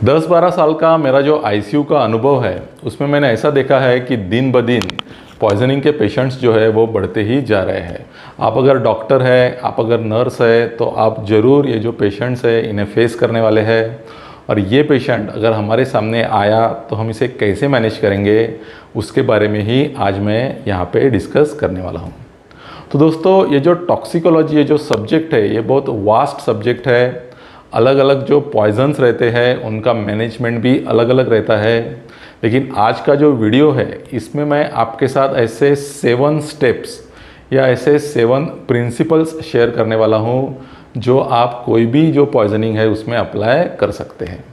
10-12 साल का मेरा जो आईसीयू का अनुभव है उसमें मैंने ऐसा देखा है कि दिन ब दिन पॉइजनिंग के पेशेंट्स जो है वो बढ़ते ही जा रहे हैं। आप अगर डॉक्टर है, आप अगर नर्स है, तो आप ज़रूर ये जो पेशेंट्स है इन्हें फेस करने वाले हैं। और ये पेशेंट अगर हमारे सामने आया तो हम इसे कैसे मैनेज करेंगे उसके बारे में ही आज मैं यहाँ पे डिस्कस करने वाला हूँ। तो दोस्तों, ये जो टॉक्सिकोलॉजी, ये जो सब्जेक्ट है, ये बहुत वास्ट सब्जेक्ट है। अलग अलग जो पॉइजन्स रहते हैं उनका मैनेजमेंट भी अलग अलग रहता है। लेकिन आज का जो वीडियो है इसमें मैं आपके साथ ऐसे 7 स्टेप्स या ऐसे 7 प्रिंसिपल्स शेयर करने वाला हूँ जो आप कोई भी जो पॉइजनिंग है उसमें अप्लाई कर सकते हैं।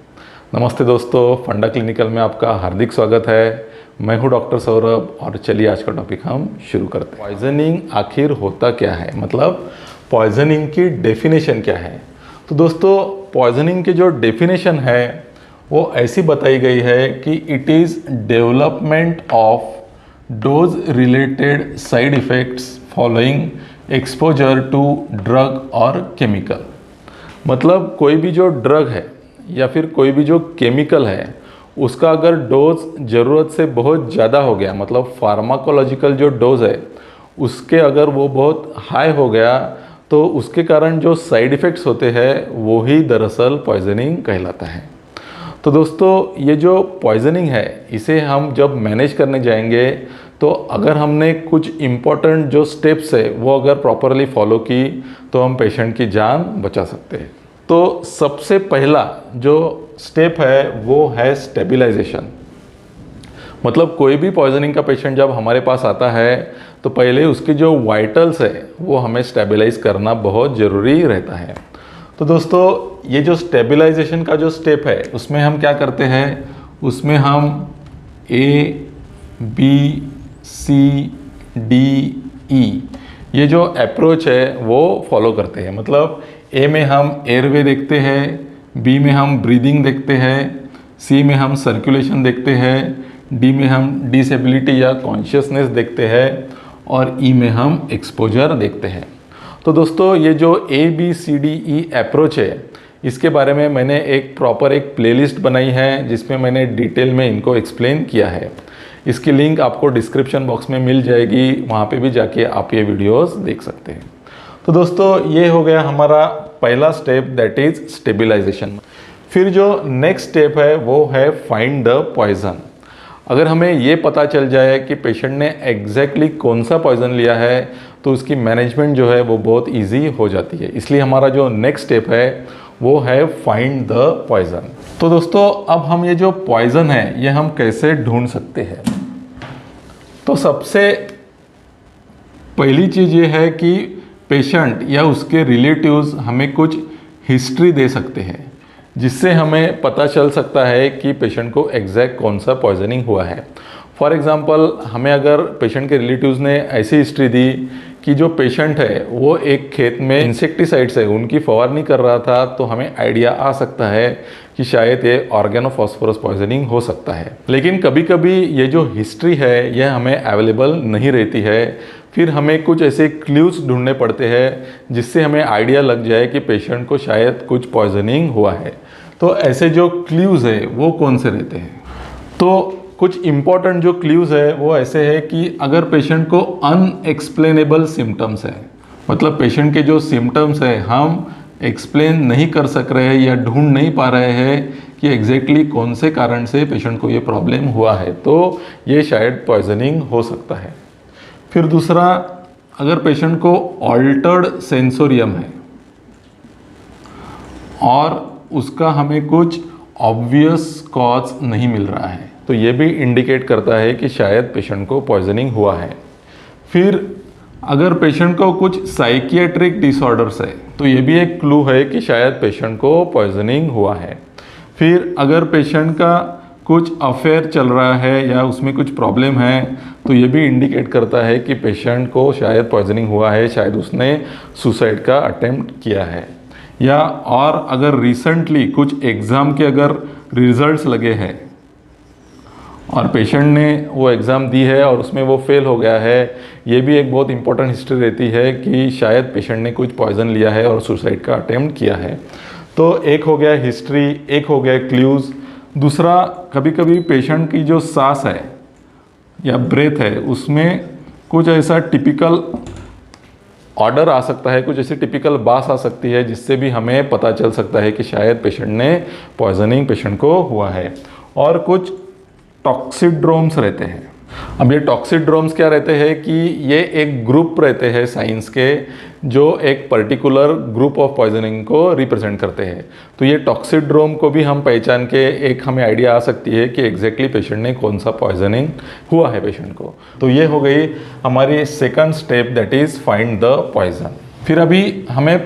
नमस्ते दोस्तों, फंडा क्लिनिकल में आपका हार्दिक स्वागत है। मैं हूँ डॉक्टर सौरभ और चलिए आज का टॉपिक हम शुरू करते हैं। पॉइजनिंग आखिर होता क्या है, मतलब पॉइजनिंग की डेफिनेशन क्या है। तो दोस्तों, पॉइजनिंग की जो डेफिनेशन है वो ऐसी बताई गई है कि it is development of dose related side effects following exposure to drug और केमिकल। मतलब कोई भी जो ड्रग है या फिर कोई भी जो केमिकल है उसका अगर डोज ज़रूरत से बहुत ज़्यादा हो गया, मतलब फार्माकोलॉजिकल जो डोज है उसके अगर वो बहुत हाई हो गया तो उसके कारण जो साइड इफ़ेक्ट्स होते हैं वो ही दरअसल पॉइजनिंग कहलाता है। तो दोस्तों, ये जो पॉइजनिंग है इसे हम जब मैनेज करने जाएंगे तो अगर हमने कुछ इम्पोर्टेंट जो स्टेप्स है वो अगर प्रॉपरली फॉलो की तो हम पेशेंट की जान बचा सकते हैं। तो सबसे पहला जो स्टेप है वो है स्टेबलाइजेशन। मतलब कोई भी पॉइजनिंग का पेशेंट जब हमारे पास आता है तो पहले उसके जो वाइटल्स है वो हमें स्टेबलाइज करना बहुत ज़रूरी रहता है। तो दोस्तों, ये जो स्टेबलाइजेशन का जो स्टेप है उसमें हम क्या करते हैं, उसमें हम A, B, C, D, E ये जो अप्रोच है वो फॉलो करते हैं। मतलब A में हम एयरवे देखते हैं, B में हम ब्रीदिंग देखते हैं, C में हम सर्कुलेशन देखते हैं, D में हम डिसेबिलिटी या कॉन्शियसनेस देखते हैं और E में हम एक्सपोजर देखते हैं। तो दोस्तों, ये जो ABCDE अप्रोच है इसके बारे में मैंने एक प्रॉपर एक प्लेलिस्ट बनाई है जिसमें मैंने डिटेल में इनको एक्सप्लेन किया है। इसकी लिंक आपको डिस्क्रिप्शन बॉक्स में मिल जाएगी, वहाँ पे भी जाके आप ये वीडियोस देख सकते हैं। तो दोस्तों, ये हो गया हमारा पहला स्टेप, दैट इज़ स्टेबलाइजेशन। फिर जो नेक्स्ट स्टेप है वो है फाइंड द पॉइजन। अगर हमें ये पता चल जाए कि पेशेंट ने एग्जैक्टली कौन सा पॉइजन लिया है तो उसकी मैनेजमेंट जो है वो बहुत इजी हो जाती है। इसलिए हमारा जो नेक्स्ट स्टेप है वो है फाइंड द पॉइजन। तो दोस्तों, अब हम ये जो पॉइजन है ये हम कैसे ढूंढ सकते हैं। तो सबसे पहली चीज़ ये है कि पेशेंट या उसके रिलेटिव्स हमें कुछ हिस्ट्री दे सकते हैं जिससे हमें पता चल सकता है कि पेशेंट को एग्जैक्ट कौन सा पॉइजनिंग हुआ है। फॉर एग्ज़ाम्पल, हमें अगर पेशेंट के रिलेटिव्स ने ऐसी हिस्ट्री दी कि जो पेशेंट है वो एक खेत में इंसेक्टिसाइड्स है उनकी फवारनी कर रहा था, तो हमें आइडिया आ सकता है कि शायद ये ऑर्गेनोफॉस्फोरस पॉइजनिंग हो सकता है। लेकिन कभी कभी ये जो हिस्ट्री है यह हमें अवेलेबल नहीं रहती है। फिर हमें कुछ ऐसे क्ल्यूज ढूंढने पड़ते हैं जिससे हमें आइडिया लग जाए कि पेशेंट को शायद कुछ पॉइजनिंग हुआ है। तो ऐसे जो क्ल्यूज है वो कौन से रहते हैं, तो कुछ इम्पॉर्टेंट जो क्ल्यूज है वो ऐसे है कि अगर पेशेंट को अनएक्सप्लेनेबल सिम्टम्स है, मतलब पेशेंट के जो सिम्टम्स है हम एक्सप्लेन नहीं कर सक रहे हैं या ढूंढ नहीं पा रहे हैं कि एग्जैक्टली कौन से कारण से पेशेंट को ये प्रॉब्लम हुआ है, तो ये शायद पॉइजनिंग हो सकता है। फिर दूसरा, अगर पेशेंट को ऑल्टर्ड सेंसोरियम है और उसका हमें कुछ ऑब्वियस कॉज नहीं मिल रहा है तो ये भी इंडिकेट करता है कि शायद पेशेंट को पॉइजनिंग हुआ है। फिर अगर पेशेंट को कुछ साइकियाट्रिक डिसऑर्डर्स है तो ये भी एक क्लू है कि शायद पेशेंट को पॉइजनिंग हुआ है। फिर अगर पेशेंट का कुछ अफेयर चल रहा है या उसमें कुछ प्रॉब्लम है तो ये भी इंडिकेट करता है कि पेशेंट को शायद पॉइजनिंग हुआ है, शायद उसने सुसाइड का अटेम्प्ट किया है। या और अगर रिसेंटली कुछ एग्ज़ाम के अगर रिजल्ट्स लगे हैं और पेशेंट ने वो एग्ज़ाम दी है और उसमें वो फेल हो गया है, ये भी एक बहुत इंपॉर्टेंट हिस्ट्री रहती है कि शायद पेशेंट ने कुछ पॉइजन लिया है और सुसाइड का अटेम्प्ट किया है। तो एक हो गया हिस्ट्री, एक हो गया क्ल्यूज़, दूसरा, कभी कभी पेशेंट की जो सांस है या ब्रेथ है उसमें कुछ ऐसा टिपिकल ऑर्डर आ सकता है, कुछ ऐसी टिपिकल बास आ सकती है जिससे भी हमें पता चल सकता है कि शायद पेशेंट ने पॉइजनिंग पेशेंट को हुआ है। और कुछ टॉक्सिड्रोम्स रहते हैं। अब ये टॉक्सिड्रोम्स क्या रहते हैं कि ये एक ग्रुप रहते हैं साइंस के जो एक पर्टिकुलर ग्रुप ऑफ पॉइजनिंग को रिप्रेजेंट करते हैं। तो ये टॉक्सिड्रोम को भी हम पहचान के एक हमें आइडिया आ सकती है कि एग्जैक्टली पेशेंट ने कौन सा पॉइजनिंग हुआ है पेशेंट को। तो ये हो गई हमारी second step, that is find the poison. फिर अभी हमें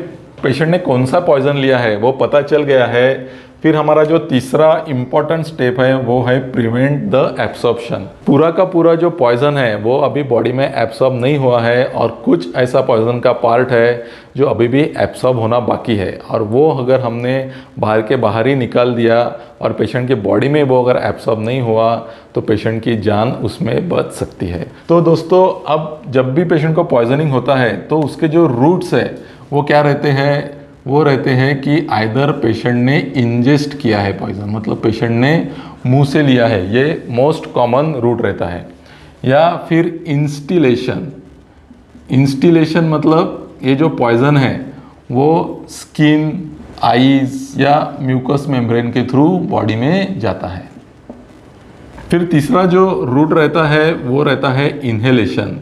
पेशेंट ने कौन सा पॉइजन लिया है वो पता चल गया है। फिर हमारा जो तीसरा इम्पॉर्टेंट स्टेप है वो है प्रिवेंट द एब्सॉर्प्शन। पूरा का पूरा जो पॉइजन है वो अभी बॉडी में एब्सॉर्ब नहीं हुआ है और कुछ ऐसा पॉइजन का पार्ट है जो अभी भी एब्सॉर्ब होना बाकी है, और वो अगर हमने बाहर ही निकाल दिया और पेशेंट की बॉडी में वो अगर एब्सॉर्ब नहीं हुआ तो पेशेंट की जान उसमें बच सकती है। तो दोस्तों, अब जब भी पेशेंट को पॉइजनिंग होता है तो उसके जो रूट्स है वो क्या रहते हैं, वो रहते हैं कि आइदर पेशेंट ने इंजेस्ट किया है पॉइजन, मतलब पेशेंट ने मुंह से लिया है, ये मोस्ट कॉमन रूट रहता है, या फिर इंस्टिलेशन मतलब ये जो पॉइजन है वो स्किन, आईज या म्यूकस मेम्ब्रेन के थ्रू बॉडी में जाता है। फिर तीसरा जो रूट रहता है वो रहता है इन्हेलेशन,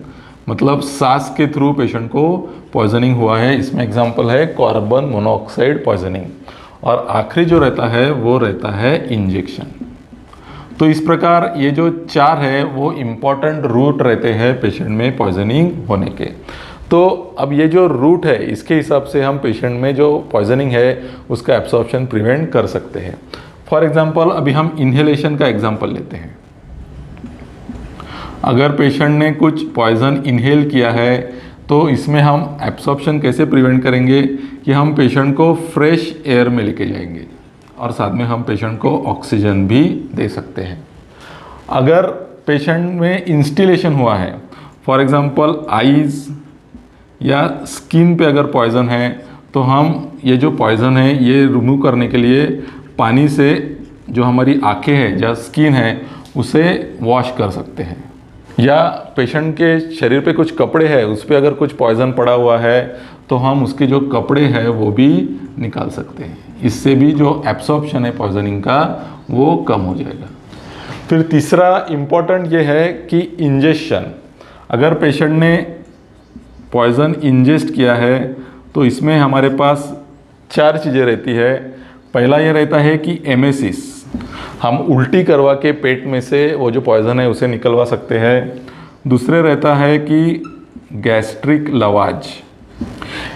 मतलब सांस के थ्रू पेशेंट को पॉइजनिंग हुआ है। इसमें एग्जांपल है कार्बन मोनोऑक्साइड पॉइजनिंग। और आखिरी जो रहता है वो रहता है इंजेक्शन। तो इस प्रकार ये जो चार है वो इम्पॉर्टेंट रूट रहते हैं पेशेंट में पॉइजनिंग होने के। तो अब ये जो रूट है इसके हिसाब से हम पेशेंट में जो पॉइजनिंग है उसका एब्सॉर्प्शन प्रिवेंट कर सकते हैं। फॉर एग्जांपल अभी हम इन्हेलेशन का एग्जांपल लेते हैं। अगर पेशेंट ने कुछ पॉइजन इनहेल किया है तो इसमें हम एब्सॉर्प्शन कैसे प्रिवेंट करेंगे कि हम पेशेंट को फ्रेश एयर में लेके जाएंगे और साथ में हम पेशेंट को ऑक्सीजन भी दे सकते हैं। अगर पेशेंट में इंस्टिलेशन हुआ है, फॉर एग्जांपल आईज या स्किन पे अगर पॉइजन है, तो हम ये जो पॉइजन है ये रिमूव करने के लिए पानी से जो हमारी आंखें हैं या स्किन है उसे वॉश कर सकते हैं। या पेशेंट के शरीर पे कुछ कपड़े हैं उस पर अगर कुछ पॉइजन पड़ा हुआ है तो हम उसके जो कपड़े हैं वो भी निकाल सकते हैं। इससे भी जो एब्सॉर्प्शन है पॉइजनिंग का वो कम हो जाएगा। फिर तीसरा इम्पॉर्टेंट ये है कि इंजेक्शन। अगर पेशेंट ने पॉइजन इंजेस्ट किया है तो इसमें हमारे पास चार चीज़ें रहती है। पहला ये रहता है कि एमेसिस, हम उल्टी करवा के पेट में से वो जो पॉइजन है उसे निकलवा सकते हैं। दूसरे रहता है कि गैस्ट्रिक लवाज,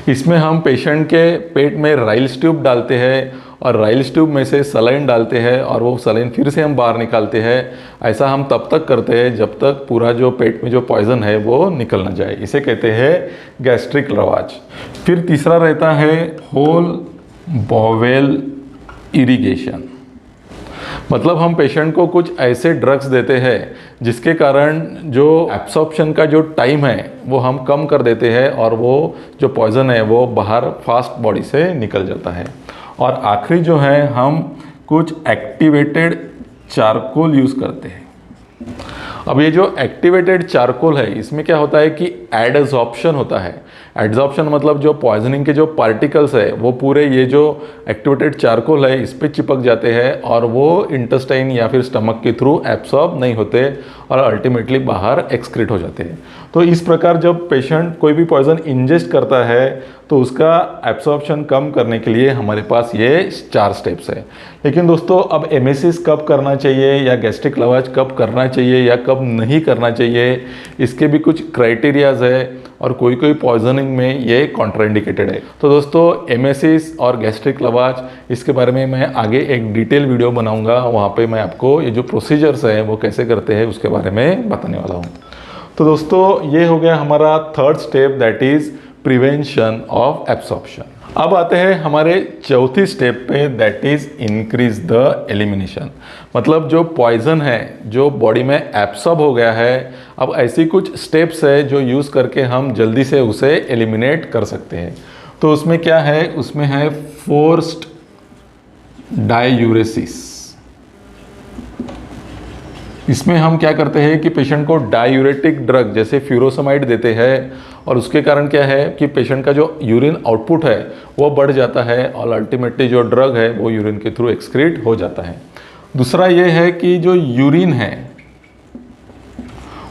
इसमें हम पेशेंट के पेट में राइल्स ट्यूब डालते हैं और राइल्स ट्यूब में से सलाइन डालते हैं और वो सलाइन फिर से हम बाहर निकालते हैं। ऐसा हम तब तक करते हैं जब तक पूरा जो पेट में जो पॉइजन है वो निकल ना जाए, इसे कहते हैं गैस्ट्रिक लवाज। फिर तीसरा रहता है होल बॉवेल इरिगेशन, मतलब हम पेशेंट को कुछ ऐसे ड्रग्स देते हैं जिसके कारण जो एब्सॉर्प्शन का जो टाइम है वो हम कम कर देते हैं और वो जो पॉइजन है वो बाहर फास्ट बॉडी से निकल जाता है। और आखिरी जो है हम कुछ एक्टिवेटेड चारकोल यूज़ करते हैं। अब ये जो एक्टिवेटेड चारकोल है इसमें क्या होता है कि एडजॉर्प्शन होता है। एडजॉर्प्शन मतलब जो पॉइजनिंग के जो पार्टिकल्स है वो पूरे ये जो एक्टिवेटेड चारकोल है इस पे चिपक जाते हैं और वो इंटेस्टाइन या फिर स्टमक के थ्रू एब्सॉर्ब नहीं होते और अल्टीमेटली बाहर एक्सक्रीट हो जाते हैं। तो इस प्रकार जब पेशेंट कोई भी पॉइजन इंजेस्ट करता है तो उसका एब्सॉर्प्शन कम करने के लिए हमारे पास ये 4 स्टेप्स है। लेकिन दोस्तों, अब एमेसिस कब करना चाहिए या गैस्ट्रिक लवाज कब करना चाहिए या कब नहीं करना चाहिए, इसके भी कुछ क्राइटेरियाज है और कोई कोई पॉइजनिंग में ये कॉन्ट्राइंडिकेटेड है। तो दोस्तों, एमेसिस और गैस्ट्रिक लवाज इसके बारे में मैं आगे एक डिटेल वीडियो बनाऊंगा, वहाँ पे मैं आपको ये जो प्रोसीजर्स है वो कैसे करते हैं उसके बारे में बताने वाला हूँ। तो दोस्तों, ये हो गया हमारा third step, that is prevention of absorption. अब आते हैं हमारे चौथी स्टेप पे, that is increase the elimination. मतलब जो पॉइजन है जो बॉडी में एब्सॉर्ब हो गया है, अब ऐसी कुछ स्टेप्स है जो यूज़ करके हम जल्दी से उसे एलिमिनेट कर सकते हैं। तो उसमें क्या है, उसमें है फोर्स्ड डायूरेसिस। इसमें हम क्या करते हैं कि पेशेंट को डायूरेटिक ड्रग जैसे फ्यूरोसमाइड देते हैं और उसके कारण क्या है कि पेशेंट का जो यूरिन आउटपुट है वो बढ़ जाता है और अल्टीमेटली जो ड्रग है वो यूरिन के थ्रू एक्सक्रीट हो जाता है। दूसरा ये है कि जो यूरिन है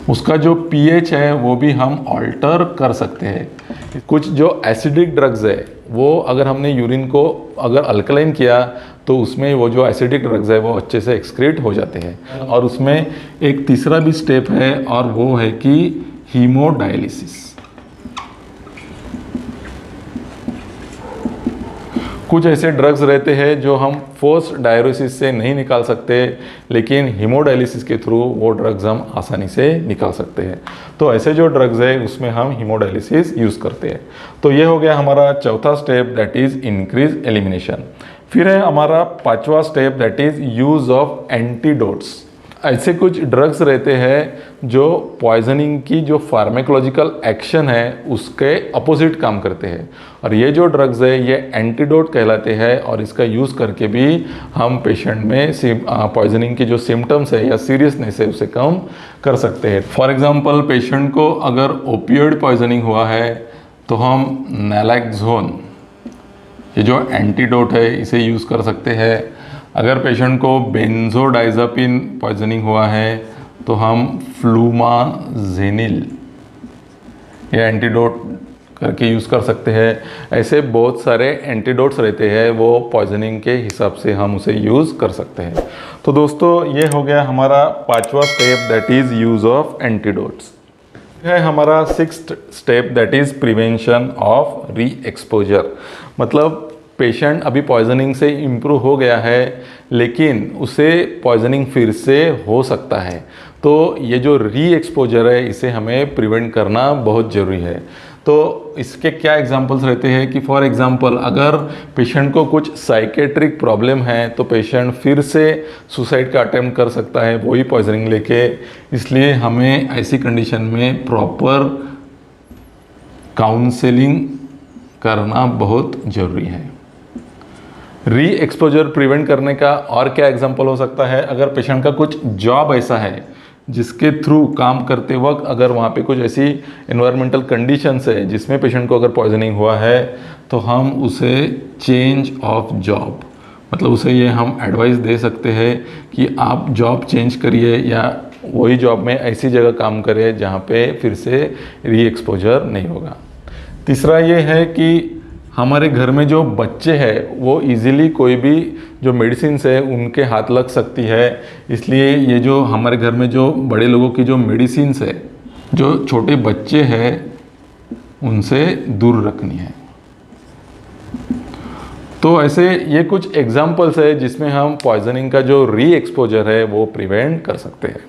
उसका जो पीएच है वो भी हम ऑल्टर कर सकते हैं। कुछ जो एसिडिक ड्रग्स है वो अगर हमने यूरिन को अगर अल्कलाइन किया तो उसमें वो जो एसिडिक ड्रग्स है वो अच्छे से एक्सक्रीट हो जाते हैं। और उसमें एक तीसरा भी स्टेप है और वो है कि हीमोडायलिसिस। कुछ ऐसे ड्रग्स रहते हैं जो हम फोर्स डायलिसिस से नहीं निकाल सकते, लेकिन हीमोडायलिसिस के थ्रू वो ड्रग्स हम आसानी से निकाल सकते हैं। तो ऐसे जो ड्रग्स है उसमें हम हीमोडायलिसिस यूज़ करते हैं। तो ये हो गया हमारा चौथा step, that is increase elimination. फिर है हमारा पांचवा step, that is use of antidotes. ऐसे कुछ ड्रग्स रहते हैं जो पॉइजनिंग की जो फार्मेकोलॉजिकल एक्शन है उसके अपोजिट काम करते हैं, और ये जो ड्रग्स है ये एंटीडोट कहलाते हैं और इसका यूज़ करके भी हम पेशेंट में पॉइजनिंग की जो सिम्टम्स है या सीरियसनेस है उसे कम कर सकते हैं। फॉर एग्जांपल पेशेंट को अगर ओपियोइड पॉइजनिंग हुआ है तो हम नैलैक्सोन, ये जो एंटीडोट है, इसे यूज़ कर सकते हैं। अगर पेशेंट को बेंजोडाइज़ेपिन पॉइजनिंग हुआ है तो हम फ्लूमाजेनिल ये एंटीडोट करके यूज़ कर सकते हैं। ऐसे बहुत सारे एंटीडोट्स रहते हैं, वो पॉइजनिंग के हिसाब से हम उसे यूज़ कर सकते हैं। तो दोस्तों ये हो गया हमारा पांचवा step, that is use of antidotes. है हमारा sixth step, that is prevention of री एक्सपोजर। मतलब पेशेंट अभी पॉइजनिंग से इम्प्रूव हो गया है लेकिन उसे पॉइजनिंग फिर से हो सकता है, तो ये जो री एक्सपोजर है इसे हमें प्रिवेंट करना बहुत ज़रूरी है। तो इसके क्या एग्जांपल्स रहते हैं कि फॉर एग्जांपल अगर पेशेंट को कुछ साइकेट्रिक प्रॉब्लम है तो पेशेंट फिर से सुसाइड का अटेम्प्ट कर सकता है वही पॉइजनिंग लेके। इसलिए हमें ऐसी कंडीशन में प्रॉपर काउंसलिंग करना बहुत ज़रूरी है। री एक्सपोजर प्रिवेंट करने का और क्या एग्जांपल हो सकता है, अगर पेशेंट का कुछ जॉब ऐसा है जिसके थ्रू काम करते वक्त अगर वहाँ पे कुछ ऐसी एनवायरमेंटल कंडीशंस है जिसमें पेशेंट को अगर पॉइजनिंग हुआ है तो हम उसे चेंज ऑफ जॉब, मतलब उसे ये हम एडवाइस दे सकते हैं कि आप जॉब चेंज करिए या वही जॉब में ऐसी जगह काम करें जहाँ पे फिर से री एक्सपोजर नहीं होगा। तीसरा ये है कि हमारे घर में जो बच्चे हैं वो इजीली कोई भी जो मेडिसिन्स है उनके हाथ लग सकती है, इसलिए ये जो हमारे घर में जो बड़े लोगों की जो मेडिसिन्स है जो छोटे बच्चे हैं उनसे दूर रखनी है। तो ऐसे ये कुछ एग्जाम्पल्स है जिसमें हम पॉइजनिंग का जो री एक्सपोजर है वो प्रिवेंट कर सकते हैं।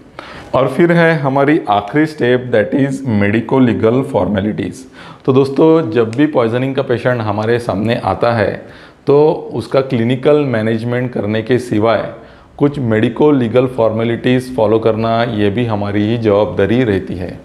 और फिर है हमारी आखिरी step, that is medico legal formalities. तो दोस्तों जब भी पॉइजनिंग का पेशेंट हमारे सामने आता है तो उसका क्लिनिकल मैनेजमेंट करने के सिवाय कुछ मेडिको लीगल फॉर्मेलिटीज़ फॉलो करना ये भी हमारी ही जवाबदारी रहती है।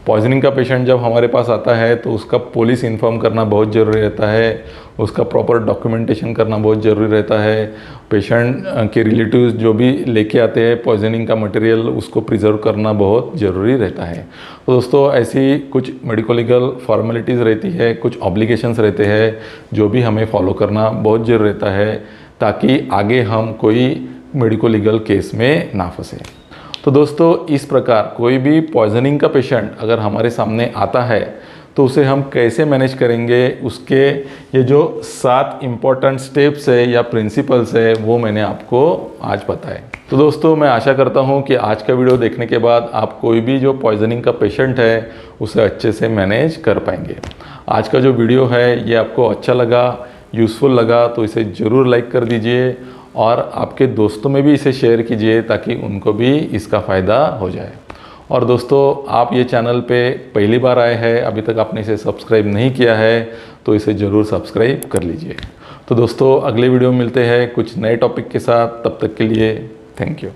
पॉइजनिंग का पेशेंट जब हमारे पास आता है तो उसका पुलिस इन्फॉर्म करना बहुत ज़रूरी रहता है, उसका प्रॉपर डॉक्यूमेंटेशन करना बहुत ज़रूरी रहता है। पेशेंट के रिलेटिव्स जो भी लेके आते हैं पॉइजनिंग का मटेरियल उसको प्रिजर्व करना बहुत ज़रूरी रहता है। तो दोस्तों ऐसी कुछ मेडिको लीगल फॉर्मेलिटीज़ रहती है, कुछ ऑब्लिगेशंस रहते हैं जो भी हमें फॉलो करना बहुत ज़रूरी रहता है ताकि आगे हम कोई मेडिको लीगल केस में ना फंसे। तो दोस्तों इस प्रकार कोई भी पॉइजनिंग का पेशेंट अगर हमारे सामने आता है तो उसे हम कैसे मैनेज करेंगे, उसके ये जो 7 इम्पॉर्टेंट स्टेप्स है या प्रिंसिपल्स है वो मैंने आपको आज बताए। तो दोस्तों मैं आशा करता हूँ कि आज का वीडियो देखने के बाद आप कोई भी जो पॉइजनिंग का पेशेंट है उसे अच्छे से मैनेज कर पाएंगे। आज का जो वीडियो है ये आपको अच्छा लगा, यूज़फुल लगा तो इसे ज़रूर लाइक कर दीजिए और आपके दोस्तों में भी इसे शेयर कीजिए ताकि उनको भी इसका फ़ायदा हो जाए। और दोस्तों आप ये चैनल पे पहली बार आए हैं, अभी तक आपने इसे सब्सक्राइब नहीं किया है तो इसे ज़रूर सब्सक्राइब कर लीजिए। तो दोस्तों अगले वीडियो में मिलते हैं कुछ नए टॉपिक के साथ, तब तक के लिए थैंक यू।